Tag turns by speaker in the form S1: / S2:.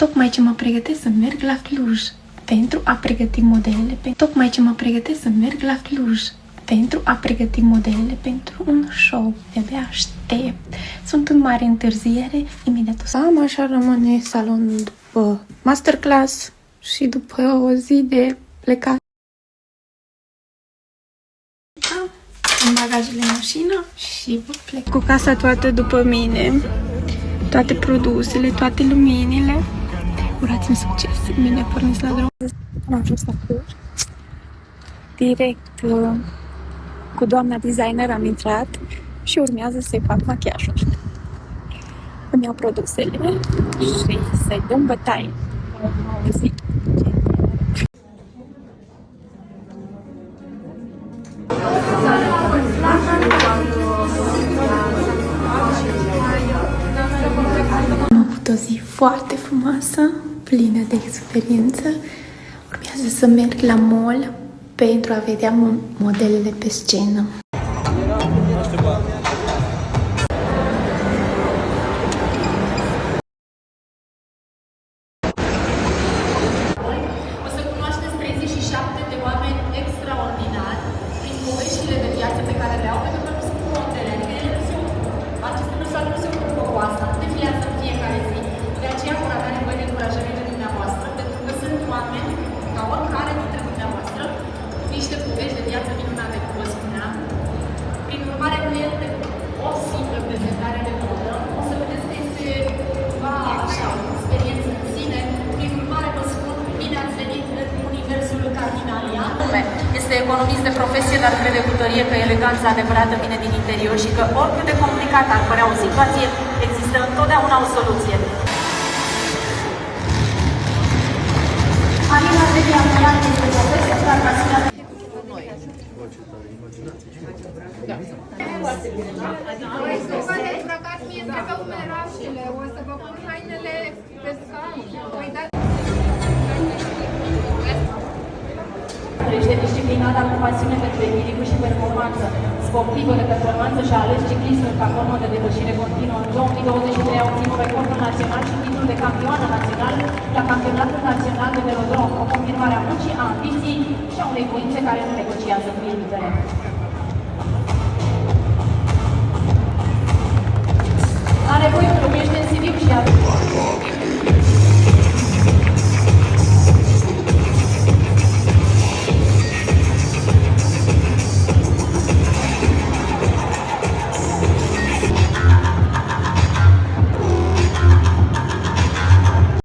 S1: Tocmai ce mă pregătesc să merg la Cluj pentru a pregăti modelele Tocmai ce mă pregătesc să merg la Cluj pentru a pregăti modelele pentru un show. De-abia aștept. Sunt în mare întârziere. Imediat o să am, așa rămâne salonul după masterclass și după o zi de plecat. În bagajele în mașină și vă plec. Cu casa toată după mine, toate produsele, toate luminile. Urați-mi succes! Bine pornesc la drum. Am ajuns la Cluj. Direct cu doamna designer am intrat și urmează să-i fac machiajul. Îmi iau produsele și să-i dăm bătaie. O zi. Am avut o zi foarte frumoasă, plină de experiență. Urmează să merg la mall pentru a vedea modelele pe scenă.
S2: O să cunoașteți 37 de oameni extraordinari prin poveștile de viață pe care le au, pentru că nu sunt contele, adică ele nu se ocupă. Aceste persoane nu se ocupă cu asta, nu defilează în fiecare zi. De aceea vor avea nevoie de încurajările dumneavoastră, pentru că sunt oameni, ca oricare dintre dumneavoastră, cu niște povești de viață minunate, cum vă spuneam. Prin urmare, nu este o simplă prezentare de modă. O să vedeți că este cumva așa, o experiență în sine. Prin urmare, vă spun, bine ați venit în universul Cardinalia. Este economist de profesie, dar crede cu tărie că eleganța adevărată vine din interior și că oricât de complicat ar părea o situație, există întotdeauna o soluție. Alina Vedia este profesor, dar pasiunea
S3: V-ați îmbrăcat mie, trebuie umerașele, o să vă pun hainele pe scaun.
S2: Ești disciplinat, dar cu pasiune pentru echilibru și performanță. Sportivă de performanță și-a ales ciclismul ca formă de depășire continuă. În 2023 a obținut recordul național și titlul de campioană național la Campionatul Național de Velodrom, o confirmare a muncii, a ambiției și a unei voințe care nu negociază cu limitele. Are voie, locuiește în Sibiu și